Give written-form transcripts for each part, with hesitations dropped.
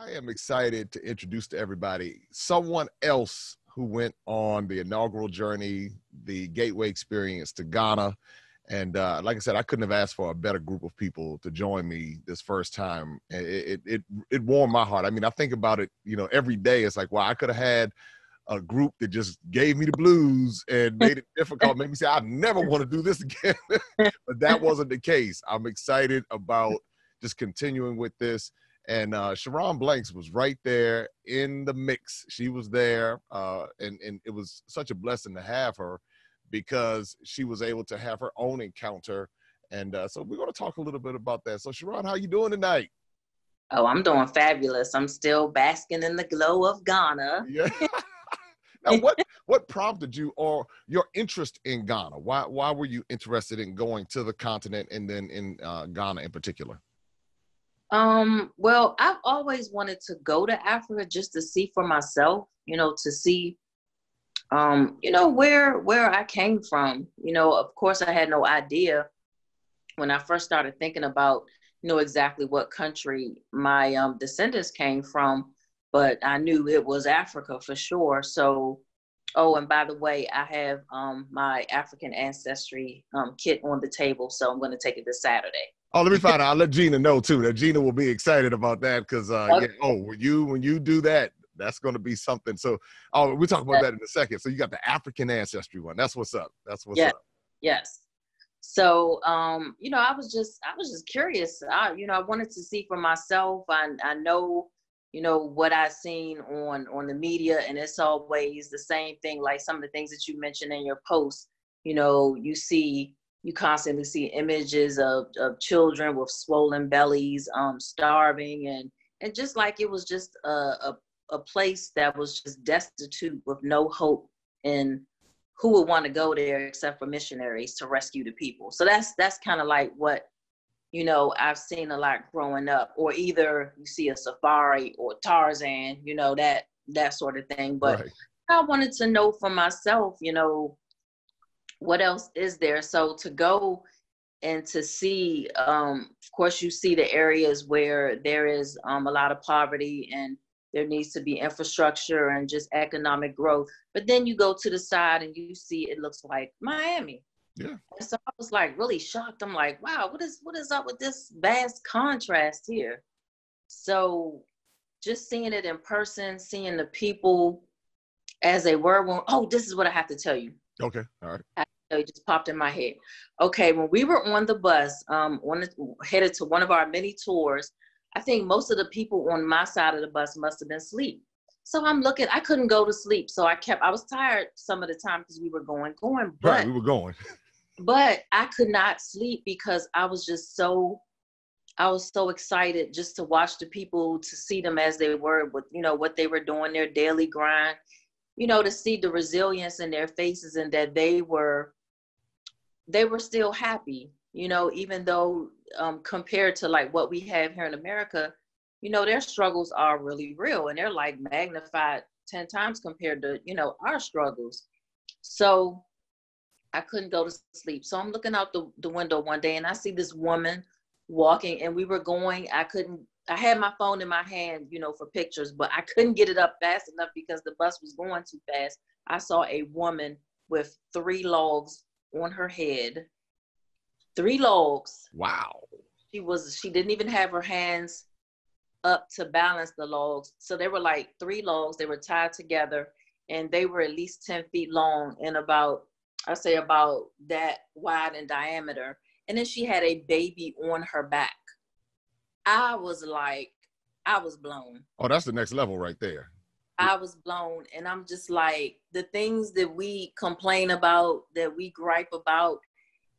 I am excited to introduce to everybody someone else who went on the inaugural journey, the gateway experience to Ghana. And like I said, I couldn't have asked for a better group of people to join me this first time. It warmed my heart. I mean, I think about it, every day. It's like, wow, I could have had a group that just gave me the blues and made it difficult, made me say, I never want to do this again. But that wasn't the case. I'm excited about just continuing with this. And Sherron Blanks was right there in the mix. She was there, and it was such a blessing to have her because she was able to have her own encounter. And so we're going to talk a little bit about that. So Sherron, how you doing tonight? Oh, I'm doing fabulous. I'm still basking in the glow of Ghana. Yeah. Now, what prompted you or your interest in Ghana? Why were you interested in going to the continent and then in Ghana in particular? Well, I've always wanted to go to Africa just to see for myself, to see, where I came from. Of course, I had no idea when I first started thinking about, exactly what country my descendants came from, but I knew it was Africa for sure. So, oh, and by the way, I have my African ancestry kit on the table, so I'm going to take it this Saturday. Oh, let me find out. I'll let Gina know too. That Gina will be excited about that because Okay. when you do that, that's going to be something. So, we'll talk about that in a second. So you got the African ancestry one. That's what's up. That's what's up. Yes. So, I was just curious. I wanted to see for myself. I know, what I've seen on the media, and it's always the same thing. Like some of the things that you mentioned in your post, you constantly see images of children with swollen bellies, starving, and just like it was just a place that was just destitute with no hope, and who would want to go there except for missionaries to rescue the people. So that's kind of like what, I've seen a lot growing up, or either you see a safari or Tarzan, that sort of thing. But right. I wanted to know for myself, what else is there? So to go and to see, of course, you see the areas where there is a lot of poverty and there needs to be infrastructure and just economic growth. But then you go to the side and you see it looks like Miami. Yeah. And so I was like really shocked. I'm like, wow, what is up with this vast contrast here? So just seeing it in person, seeing the people as they were, this is what I have to tell you. Okay. All right. It just popped in my head. Okay, when we were on the bus, headed to one of our mini tours, I think most of the people on my side of the bus must have been asleep. So I'm looking, I couldn't go to sleep. So I was tired some of the time because we were going, but right, we were going. But I could not sleep because I was so excited just to watch the people, to see them as they were, with, what they were doing, their daily grind, to see the resilience in their faces and that they were still happy, even though compared to like what we have here in America, their struggles are really real and they're like magnified 10 times compared to, our struggles. So I couldn't go to sleep. So I'm looking out the window one day and I see this woman walking, and we were going, I had my phone in my hand, for pictures, but I couldn't get it up fast enough because the bus was going too fast. I saw a woman with 3 logs on her head. 3 logs. Wow. She didn't even have her hands up to balance the logs. So they were like 3 logs. They were tied together and they were at least 10 feet long and about that wide in diameter. And then she had a baby on her back. I was blown. Oh, that's the next level right there. I was blown. And I'm just like, the things that we complain about, that we gripe about,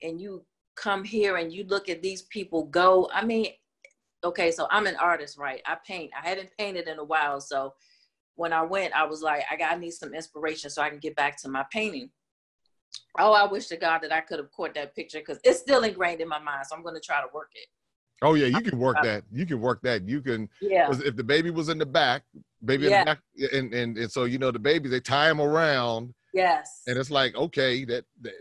and you come here and you look at these people go. I mean, okay, so I'm an artist, right? I paint. I haven't painted in a while. So when I went, I was like, I need some inspiration so I can get back to my painting. Oh, I wish to God that I could have caught that picture because it's still ingrained in my mind. So I'm going to try to work it. Oh yeah, you can work that. You can work that. You can. Yeah. If the baby was in the back, in the back, and so the babies, they tie them around. Yes. And it's like, okay,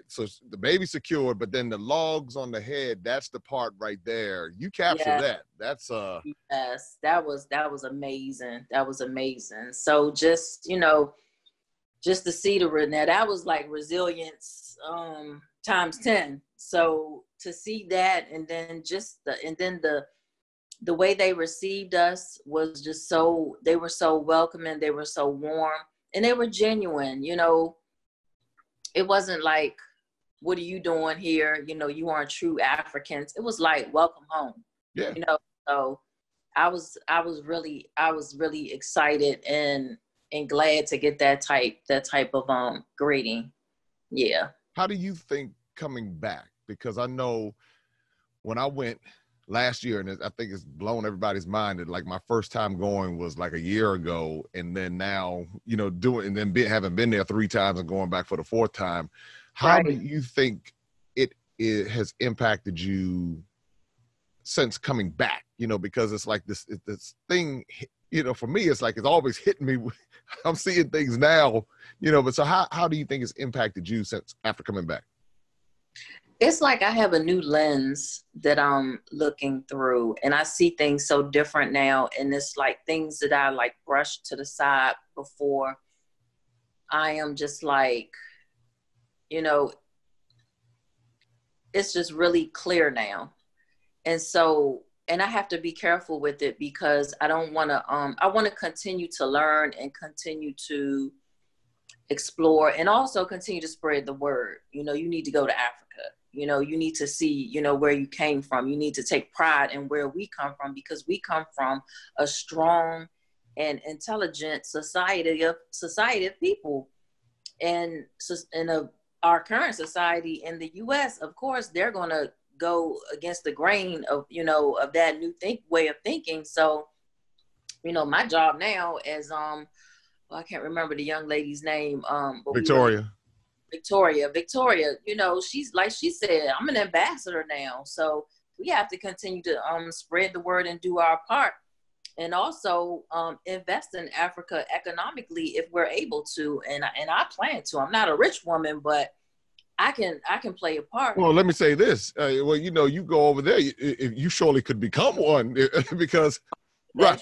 so the baby's secured, but then the logs on the head, that's the part right there. You capture Yeah. that. That's Yes. That was amazing. That was amazing. So just, just to see now that was like resilience times 10. So to see that, and then the way they received us was just they were so welcoming, they were so warm, and they were genuine. It wasn't like, what are you doing here? You aren't true Africans. It was like, welcome home. yeah. So I was really excited and glad to get that type of greeting. Yeah. How do you think coming back? Because I know when I went last year, and I think it's blown everybody's mind that like my first time going was like a year ago, and then now having been there 3 times and going back for the 4th time. How do you think it has impacted you since coming back? Because it's like this thing, for me, it's like it's always hitting me. I'm seeing things now, but so how do you think it's impacted you since after coming back? It's like I have a new lens that I'm looking through, and I see things so different now. And it's like things that I like brushed to the side before. I am just like, it's just really clear now. And so, and I have to be careful with it because I don't want to, I want to continue to learn and continue to explore and also continue to spread the word. You need to go to Africa. You need to see, where you came from. You need to take pride in where we come from, because we come from a strong and intelligent society of people. And our current society in the U.S., of course, they're going to go against the grain of, of that new way of thinking. So, my job now is, I can't remember the young lady's name. Victoria, she's like she said, I'm an ambassador now. So we have to continue to spread the word and do our part, and also invest in Africa economically if we're able to. And I plan to. I'm not a rich woman, but I can play a part. Well, let me say this. You go over there, you surely could become one because, right,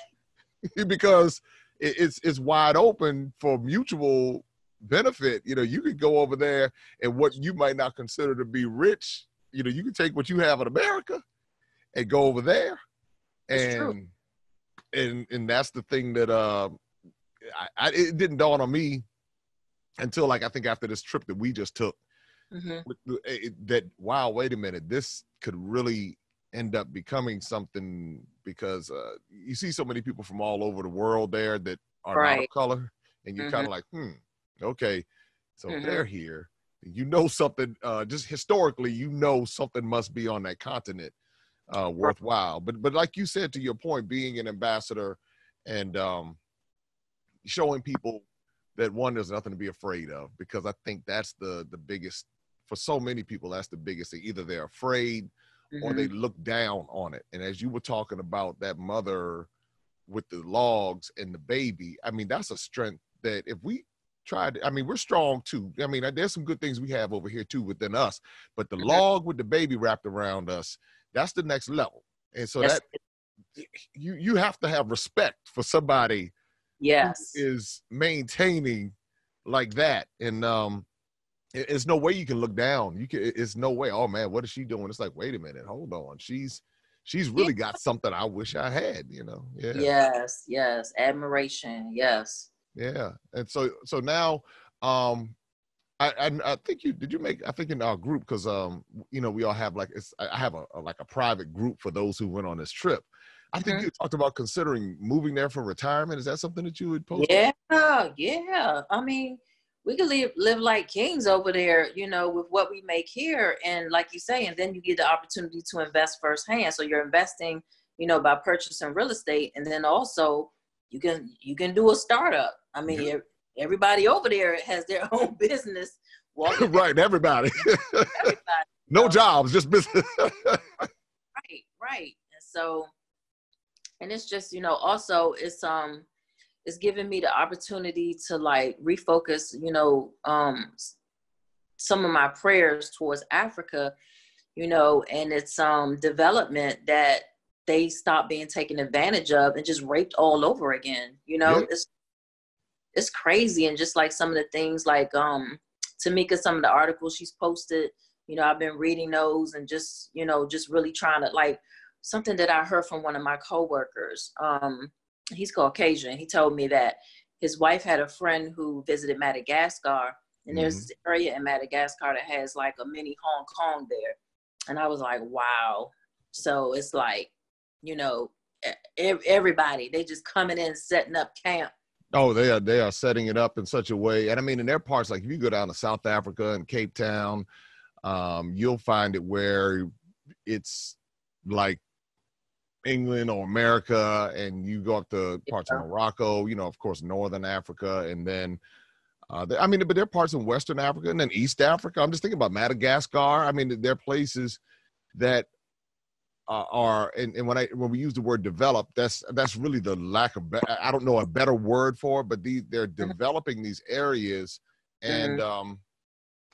because it's wide open for mutual benefit. You could go over there, and what you might not consider to be rich, you can take what you have in America and go over there. And that's the thing that it didn't dawn on me until I think after this trip that we just took. Mm-hmm. That, wow, wait a minute, this could really end up becoming something, because you see so many people from all over the world there that are not of color, and you're kind of like, okay, so they're here. Something, just historically, something must be on that continent worthwhile. But like you said, to your point, being an ambassador and showing people that, one, there's nothing to be afraid of, because I think that's the biggest, for so many people, that's the biggest thing. Either they're afraid or they look down on it. And as you were talking about that mother with the logs and the baby, I mean, that's a strength that if we tried, we're strong too. There's some good things we have over here too within us, but the log with the baby wrapped around us, that's the next level. And so that you have to have respect for somebody who is maintaining like that. And it's no way you can look down. It's no way, oh man, what is she doing? It's like, wait a minute, hold on. She's really got something I wish I had, Yeah. Yes. Admiration. Yes. Yeah. And so now, I think I think in our group, because we all have I have a private group for those who went on this trip. I think you talked about considering moving there for retirement. Is that something that you would post? Yeah. We could live like kings over there, with what we make here. And like you say, and then you get the opportunity to invest firsthand. So you're investing, by purchasing real estate. And then also you can do a startup. Everybody over there has their own business. Right. Everybody. No jobs, just business. Right. And so, and it's just, also it's, it's given me the opportunity to like refocus, you know, some of my prayers towards Africa, you know, and its development, that they stopped being taken advantage of and just raped all over again. You Yeah. know, it's crazy. And just like some of the things like Tamika, some of the articles she's posted, you know, I've been reading those and just, you know, just really trying to, like, something that I heard from one of my coworkers. He's Caucasian. He told me that his wife had a friend who visited Madagascar, and there's this area in Madagascar that has like a mini Hong Kong there. And I was like, wow. So it's like, you know, everybody, they just coming in, setting up camp. Oh, they are setting it up in such a way. And I mean, in their parts, like if you go down to South Africa and Cape Town, you'll find it where it's like England or America, and you go up to parts of Morocco, you know, of course, Northern Africa, and then but there are parts in Western Africa and then East Africa. I'm just thinking about Madagascar. I mean, there are places that and when we use the word develop, that's really the lack of, I don't know a better word for it, but they're developing these areas, and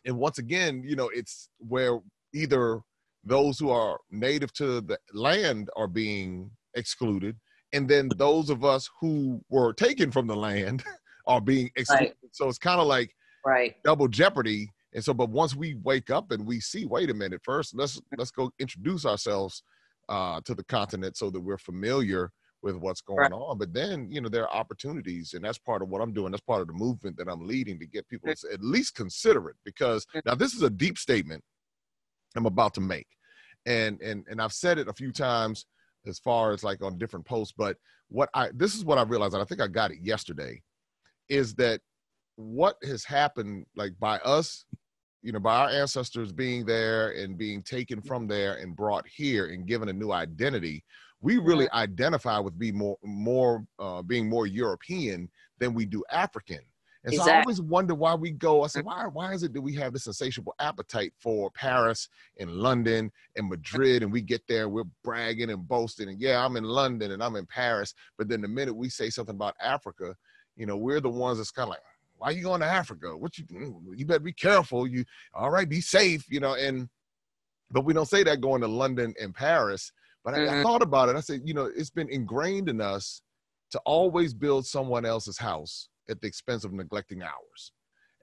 once again, you know, it's where either those who are native to the land are being excluded, and then those of us who were taken from the land are being excluded. Right. So it's kind of like double jeopardy. And so, but once we wake up and we see, wait a minute, first let's go introduce ourselves to the continent so that we're familiar with what's going on. But then, you know, there are opportunities, and that's part of what I'm doing. That's part of the movement that I'm leading, to get people to at least consider it, because now this is a deep statement I'm about to make. And I've said it a few times as far as like on different posts, but this is what I realized, and I think I got it yesterday, is that what has happened, like by us, you know, by our ancestors being there and being taken from there and brought here and given a new identity, we really identify with being more European than we do African. And so I always wonder why we go, I said, why is it that we have this insatiable appetite for Paris and London and Madrid, and we get there, we're bragging and boasting, and yeah, I'm in London and I'm in Paris. But then the minute we say something about Africa, you know, we're the ones that's kind of like, why are you going to Africa? You better be careful. All right, be safe, you know, but we don't say that going to London and Paris. But I thought about it. I said, you know, it's been ingrained in us to always build someone else's house at the expense of neglecting ours.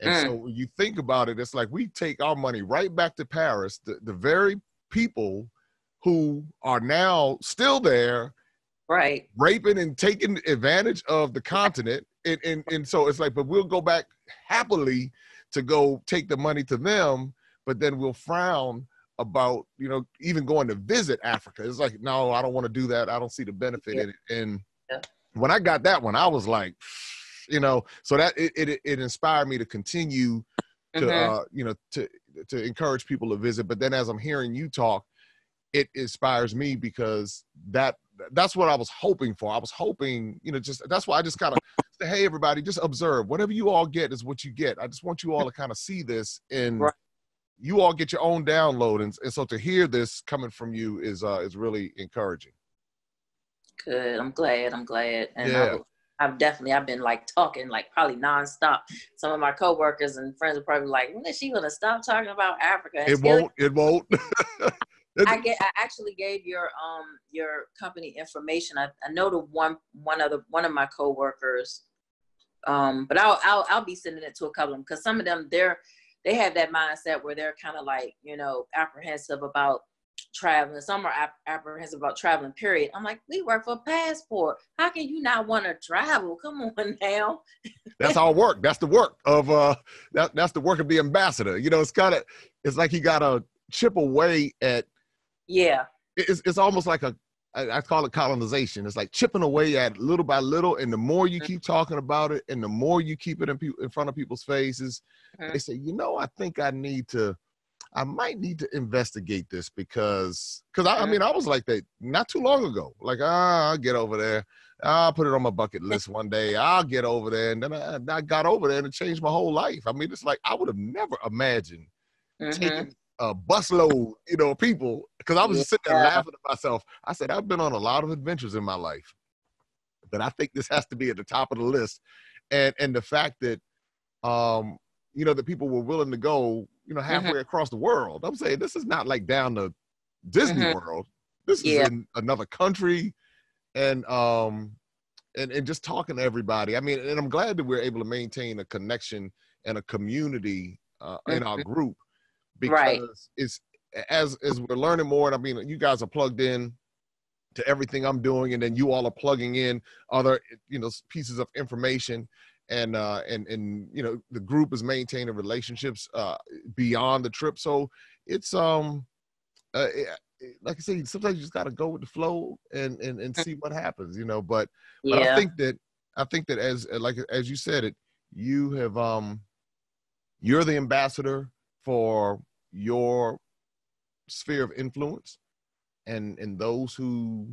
And so when you think about it, it's like we take our money right back to Paris, the very people who are now still there, raping and taking advantage of the continent. And so it's like, but we'll go back happily to go take the money to them, but then we'll frown about, you know, even going to visit Africa. It's like, no, I don't want to do that. I don't see the benefit in it. And when I got that one, I was like, you know, so that it inspired me to continue to, you know, to encourage people to visit. But then as I'm hearing you talk, it inspires me, because that's what I was hoping for. I was hoping, you know, that's why I just kind of say, hey, everybody, just observe. Whatever you all get is what you get. I just want you all to kind of see this, and you all get your own download. And so to hear this coming from you is really encouraging. Good. I'm glad. And I've been like talking like probably nonstop. Some of my coworkers and friends are probably like, when is she going to stop talking about Africa? It won't. I actually gave your company information. I know the one of my coworkers, but I'll be sending it to a couple of them, because some of them they have that mindset where they're kind of like, you know, apprehensive about traveling. Some are apprehensive about traveling, period. I'm like, we work for a passport. How can you not want to travel? Come on now. That's our work. That's the work of that's the work of the ambassador. You know, it's like he got to chip away at. Yeah. It's almost like I call it colonization. It's like chipping away at little by little, and the more you keep talking about it, and the more you keep it in front of people's faces, they say, you know, I think I might need to investigate this, because I mean, I was like that not too long ago. Like, I'll get over there. I'll put it on my bucket list one day. I'll get over there. And then I got over there, and it changed my whole life. I mean, it's like, I would have never imagined taking a busload, you know, people, because I was just sitting there laughing at myself. I said, I've been on a lot of adventures in my life, that I think this has to be at the top of the list. And the fact that, that people were willing to go, halfway across the world. I'm saying this is not like down to Disney World. This is Yeah. in another country. And just talking to everybody. I mean, and I'm glad that we're able to maintain a connection and a community in our group, Right. because it's as we're learning more. And I mean, you guys are plugged in to everything I'm doing, and then you all are plugging in other, pieces of information, and the group is maintaining relationships beyond the trip. So it's like I say, sometimes you just got to go with the flow and see what happens, but Yeah. I think that as you said it, you have you're the ambassador for your sphere of influence, and those who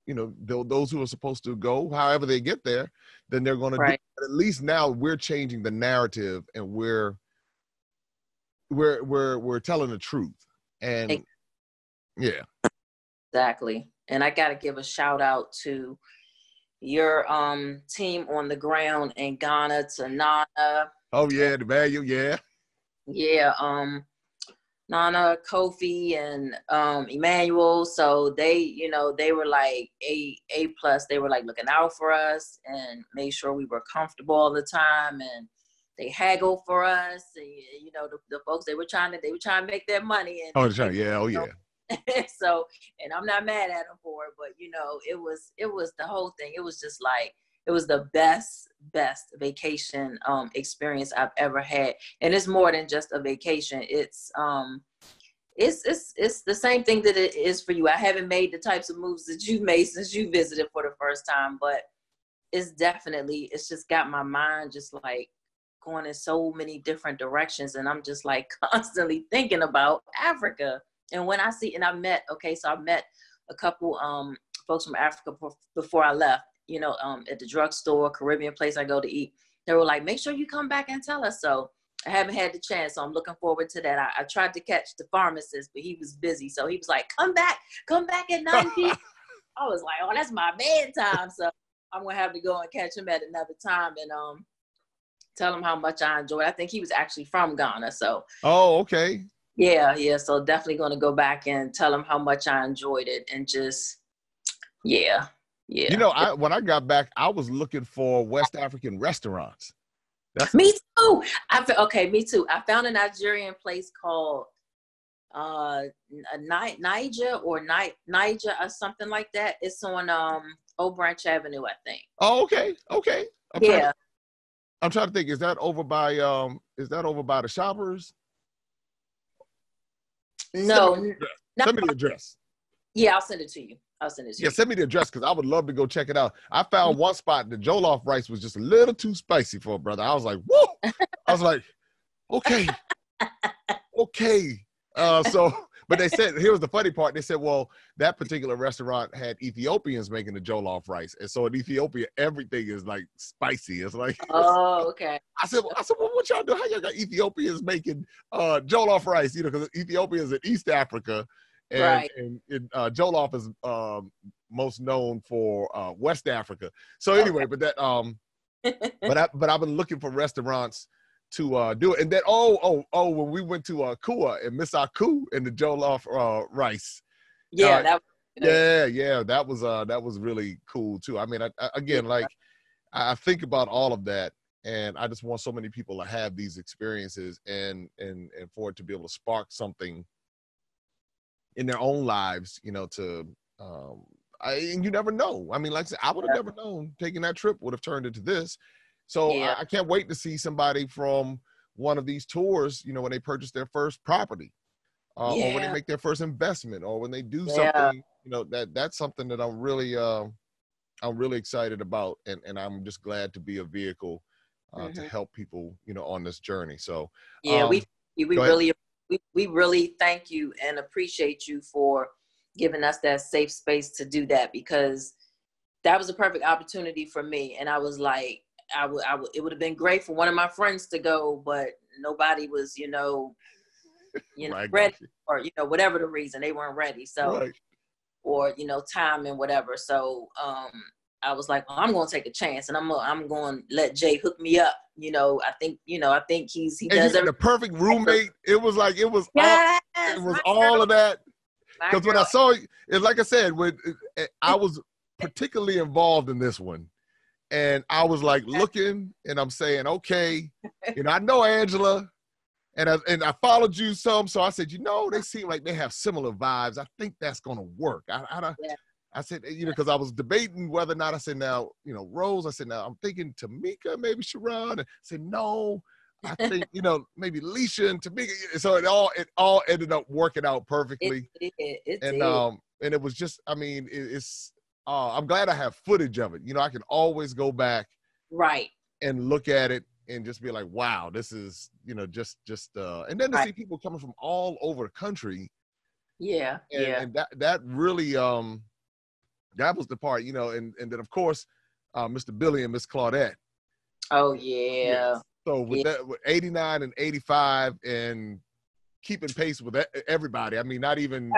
those who are supposed to go, however they get there, then they're going to do it. But at least now we're changing the narrative, and we're telling the truth. And yeah, exactly. And I got to give a shout out to your team on the ground in Ghana, to Nana. Oh yeah, the value, yeah. Yeah, Nana, Kofi, and Emmanuel. So they, they were like A plus. They were like looking out for us and made sure we were comfortable all the time. And they haggled for us. And the folks, they were trying to make their money. And yeah. So, and I'm not mad at them for it, but it was the whole thing. It was just like, it was the best vacation experience I've ever had. And it's more than just a vacation. It's the same thing that it is for you. I haven't made the types of moves that you've made since you visited for the first time, but it's just got my mind just like going in so many different directions. And I'm just like constantly thinking about Africa. And when I met a couple folks from Africa before I left, at the drugstore, Caribbean place I go to eat. They were like, make sure you come back and tell us. So I haven't had the chance, so I'm looking forward to that. I tried to catch the pharmacist, but he was busy. So he was like, come back at 9 p.m. I was like, oh, that's my bedtime. So I'm going to have to go and catch him at another time and tell him how much I enjoyed. I think he was actually from Ghana. So. Oh, okay. Yeah. So definitely going to go back and tell him how much I enjoyed it, and just, yeah. When I got back, I was looking for West African restaurants. Me too. Me too. I found a Nigerian place called Niger or something like that. It's on Old Branch Avenue, I think. Oh, okay. I'm trying to think. Is that over by the Shoppers? No. Send me the address. Yeah, I'll send it to you. Yeah, send me the address, because I would love to go check it out. I found one spot, the jollof rice was just a little too spicy for a brother. I was like, whoa. I was like, okay. But they said, here was the funny part. They said, well, that particular restaurant had Ethiopians making the jollof rice. And so in Ethiopia, everything is like spicy. It's like, oh, okay. I said, well, what y'all do? How y'all got Ethiopians making jollof rice? Because Ethiopia is in East Africa. And jollof is most known for West Africa. So anyway, but that but I've been looking for restaurants to do it. And then when we went to Kua and Miss Aku and the jollof rice. Yeah, that was really cool too. I mean, I think about all of that, and I just want so many people to have these experiences and for it to be able to spark something in their own lives, and you never know. I mean, like I said, I would have never known taking that trip would have turned into this. So I can't wait to see somebody from one of these tours, when they purchase their first property, or when they make their first investment, or when they do something, that's something that I'm really excited about. And I'm just glad to be a vehicle to help people, on this journey. So we really thank you and appreciate you for giving us that safe space to do that, because that was a perfect opportunity for me. And I was like, it would have been great for one of my friends to go, but nobody was, ready, or, whatever the reason, they weren't ready. So, or, time and whatever. So, I was like, well, I'm going to take a chance, and I'm going to let Jay hook me up. I think he does the perfect roommate. It was yes, all of that. Because when I girl. saw it, like I said, I was particularly involved in this one, and I was like looking, and I'm saying, okay, I know Angela, and I followed you some, so I said, they seem like they have similar vibes. I think that's gonna work. I said, because I was debating whether or not. I said, now, Rose. I said, now I'm thinking Tamika, maybe Sherron. I said, no. I think maybe Leisha and Tamika. So it all ended up working out perfectly. It and did. And it was just, I mean, it's. I'm glad I have footage of it. I can always go back Right and look at it and just be like, wow, this is just and then to see people coming from all over the country. Yeah, and that really that was the part, and then of course Mr. Billy and Miss Claudette. Oh yeah. So with that, with 89 and 85 and keeping pace with everybody. I mean, not even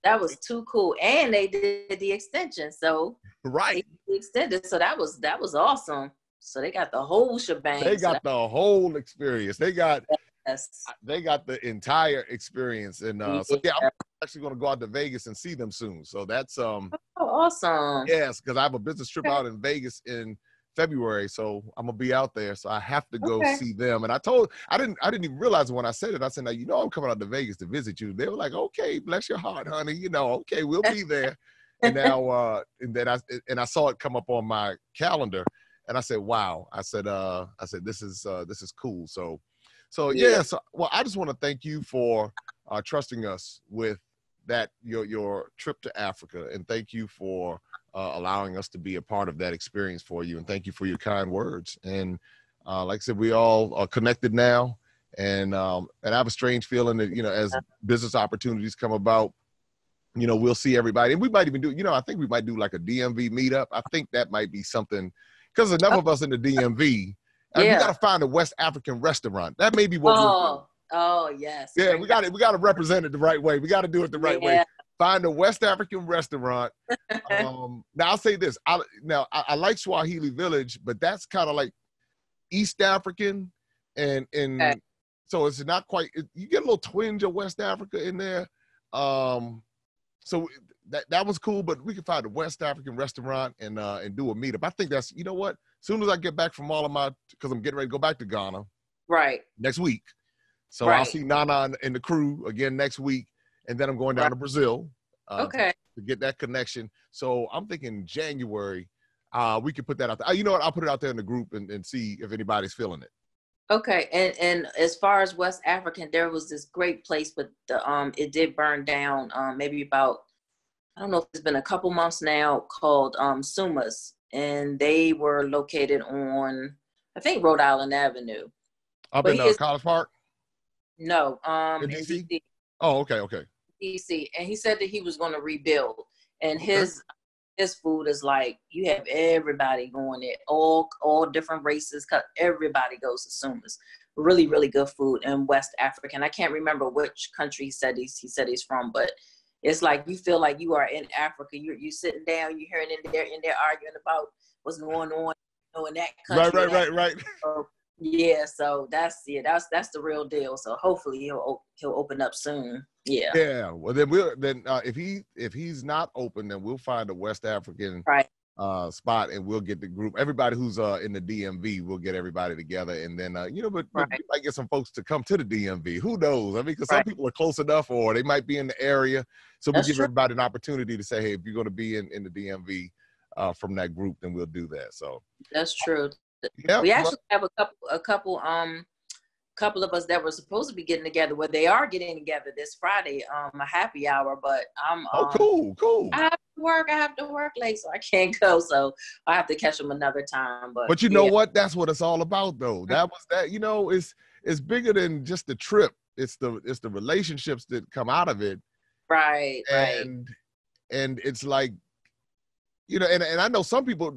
that was too cool, and they did the extension. So right, they extended. So that was awesome. So they got the whole shebang. They got the whole experience. They got yes. They got the entire experience, and so yeah, I'm actually going to go out to Vegas and see them soon. So that's oh, awesome. Yes, because I have a business trip out in Vegas in February, so I'm gonna be out there. So I have to go see them. And I didn't even realize when I said it. I said, now I'm coming out to Vegas to visit you. They were like, okay, bless your heart, honey. Okay, we'll be there. And now and then I saw it come up on my calendar, and I said, wow. I said this is cool. So yeah. So well, I just want to thank you for trusting us with that your trip to Africa, and thank you for allowing us to be a part of that experience for you, and thank you for your kind words. And like I said, we all are connected now, and I have a strange feeling that as business opportunities come about, we'll see everybody, and we might even do I think we might do like a DMV meetup. I think that might be something, because enough of us in the DMV. We got to find a West African restaurant. That may be what we'll do. Oh yes. Yeah, we got to represent it the right way. We got to do it the right way. Find a West African restaurant. Now I'll say this. I like Swahili Village, but that's kind of like East African, and so it's not quite. You get a little twinge of West Africa in there. So that was cool, but we can find a West African restaurant and do a meetup. I think that's what. As soon as I get back from because I'm getting ready to go back to Ghana. Right. Next week. So I'll see Nana and the crew again next week, and then I'm going down to Brazil to get that connection. So I'm thinking January, we could put that out there. You know what? I'll put it out there in the group and see if anybody's feeling it. Okay. And as far as West African, there was this great place, but it did burn down maybe about, I don't know if it's been a couple months now, called Sumas, and they were located on, I think, Rhode Island Avenue. Up in College Park? No, in DC? Oh, okay. DC, and he said that he was going to rebuild, and his food is like, you have everybody going there, all different races. Everybody goes to Sumas. Really, really good food in West Africa. And I can't remember which country he said he's from, but it's like you feel like you are in Africa. You sitting down, you're hearing in there arguing about what's going on, in that country. Right. Yeah, so that's the real deal. So hopefully he'll open up soon. Yeah. Yeah. Well, then if he's not open, then we'll find a West African spot, and we'll get the group. Everybody who's in the DMV, we'll get everybody together, and then but we might get some folks to come to the DMV. Who knows? I mean, because some people are close enough, or they might be in the area. So we give everybody an opportunity to say, hey, if you're going to be in the DMV from that group, then we'll do that. So that's true. We actually have a couple of us that were supposed to be getting together. Well, they are getting together this Friday, a happy hour. But I'm cool. I have to work late, so I can't go. So I have to catch them another time. But you know what? That's what it's all about, though. It's bigger than just the trip. It's the relationships that come out of it. Right. And it's like, and I know some people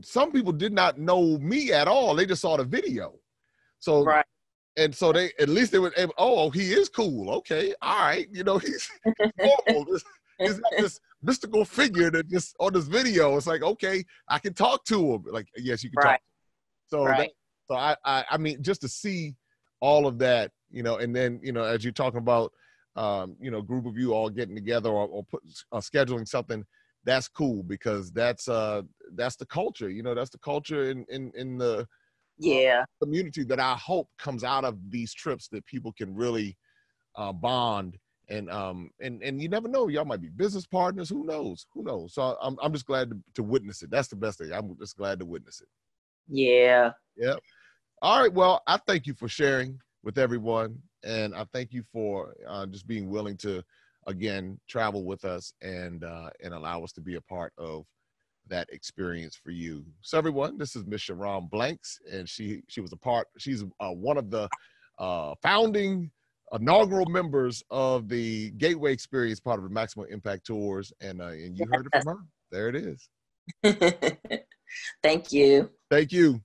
did not know me at all. They just saw the video. So and so they, at least they were able, he is cool. Okay. All right. He's normal. he's like this mystical figure that just on this video. It's like, okay, I can talk to him. Like, yes, you can talk. So Right. I mean, just to see all of that, you know, and then, you know, as you're talking about, you know, group of you all getting together or scheduling something, that's cool, because that's the culture, you know, that's the culture in the community that I hope comes out of these trips, that people can really bond. And you never know, y'all might be business partners. Who knows? So I'm just glad to witness it. That's the best thing. I'm just glad to witness it. Yeah. Yep. All right. Well, I thank you for sharing with everyone, and I thank you for just being willing to, again, travel with us and allow us to be a part of that experience for you. So, everyone, this is Miss Sherron Blanks, and she's one of the founding inaugural members of the Gateway Experience, part of the Maximum Impact Tours, and you heard it from her. There it is. Thank you. Thank you.